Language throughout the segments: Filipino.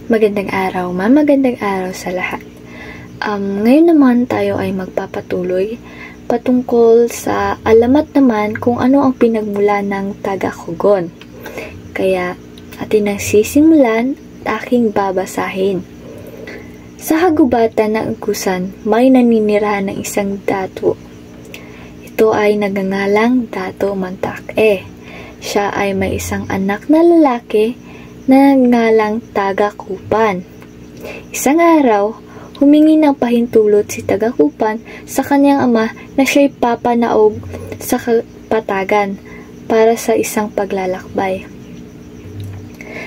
Magandang araw, ma'am. Magandang araw sa lahat. Ngayon naman tayo ay magpapatuloy patungkol sa alamat naman kung ano ang pinagmula ng taga-Kugon. Kaya atin ang sisimulan at aking babasahin. Sa hagubatan ng Agusan, may naninirahan ng isang dato. Ito ay nagngangalang Dato Mantak-e. Siya ay may isang anak na lalaki na nagngangalang Taga-Kupan. Isang araw, humingi ng pahintulot si Taga-Kupan sa kanyang ama na siya'y papanaog sa kapatagan para sa isang paglalakbay.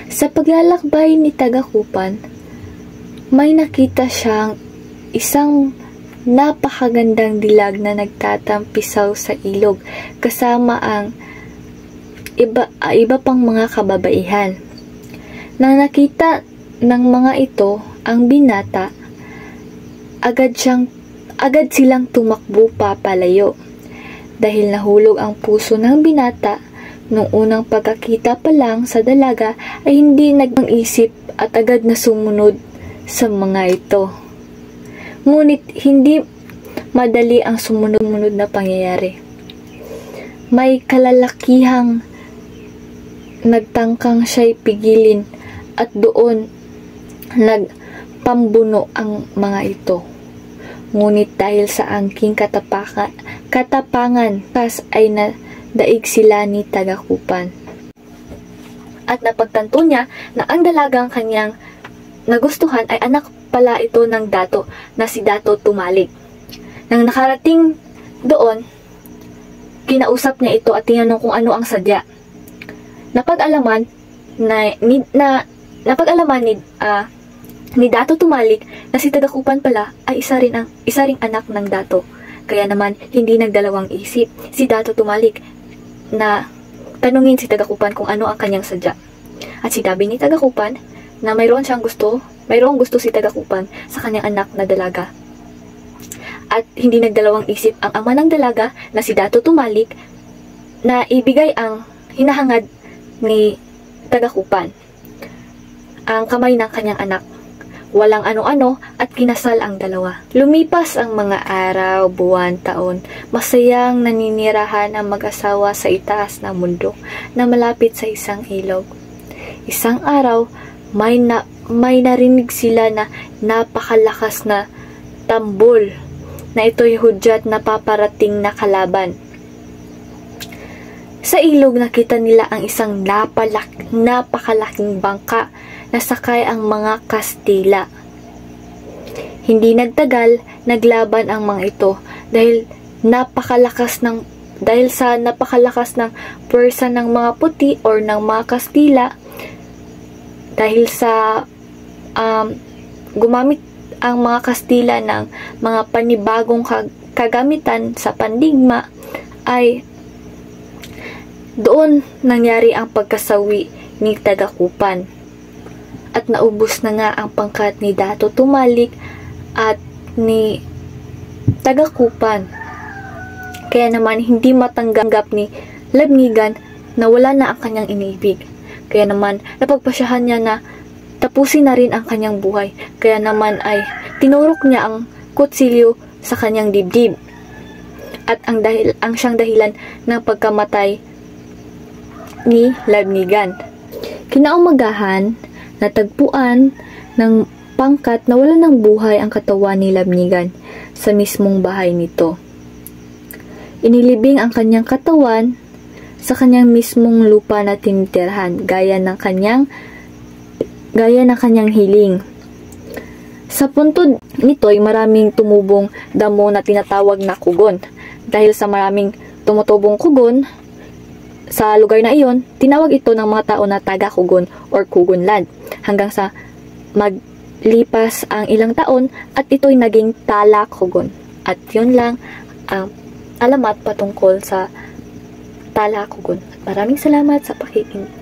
Sa paglalakbay ni Taga-Kupan, may nakita siyang isang napakagandang dilag na nagtatampisaw sa ilog kasama ang iba pang mga kababaihan. Nang nakita ng mga ito ang binata, agad silang tumakbo papalayo. Dahil nahulog ang puso ng binata, nung unang pagkakita pa lang sa dalaga ay hindi nag-isip at agad na sumunod sa mga ito. Ngunit hindi madali ang sumunod na pangyayari. May kalalakihang nagtangkang siya'y pigilin at doon nagpambuno ang mga ito. Ngunit dahil sa angking katapangan, ay nadaig sila ni Taga-Kupan. At napagtanto niya na ang dalagang kanyang nagustuhan ay anak pala ito ng dato na si Dato Tumalig. Nang nakarating doon, kinausap niya ito at tinanong kung ano ang sadya. Napag-alaman ni Dato Tumalig na si Taga-Kupan pala ay isa ring anak ng dato. Kaya naman hindi nagdalawang isip si Dato Tumalig na tanungin si Taga-Kupan kung ano ang kanyang sadya. At sinabi ni Taga-Kupan na mayroong gusto si Taga-Kupan sa kanyang anak na dalaga. At hindi nagdalawang isip ang ama ng dalaga na si Dato Tumalig na ibigay ang hinahangad ni Taga-Kupan ang kamay ng kanyang anak. Walang ano-ano at kinasal ang dalawa. Lumipas ang mga araw, buwan, taon. Masayang naninirahan ang mag-asawa sa itaas ng bundok na malapit sa isang ilog. Isang araw, may narinig sila na napakalakas na tambol na ito'y hudyat na paparating na kalaban. Sa ilog nakita nila ang isang napakalaking bangka na sakay ang mga Kastila. Hindi nagtagal, naglaban ang mga ito dahil sa napakalakas ng puwersa ng mga puti or ng mga Kastila. Dahil sa gumamit ang mga Kastila ng mga panibagong kagamitan sa pandigma, ay doon nangyari ang pagkasawi ni Taga-Kupan. At naubos na nga ang pangkat ni Dato Tumalig at ni Taga-Kupan. Kaya naman hindi matanggap ni Labnigan na wala na ang kanyang iniibig. Kaya naman napagpasyahan niya na tapusin na rin ang kanyang buhay. Kaya naman ay tinurok niya ang kutsilyo sa kanyang dibdib. At ang siyang dahilan ng pagkamatay ni Labnigan. Kinaumagahan, natagpuan ng pangkat na wala ng buhay ang katawan ni Labnigan sa mismong bahay nito. Inilibing ang kanyang katawan sa kanyang mismong lupa na tinitirhan, gaya ng kanyang hiling. Sa puntod nito ay maraming tumubong damo na tinatawag na kugon. Dahil sa maraming tumutubong kugon sa lugar na iyon, tinawag ito ng mga tao na taga-Kugon or Kugonland. Hanggang sa maglipas ang ilang taon at ito'y naging Tala-Kugon. At yun lang ang alamat patungkol sa Tala-Kugon. Maraming salamat sa pakikinig.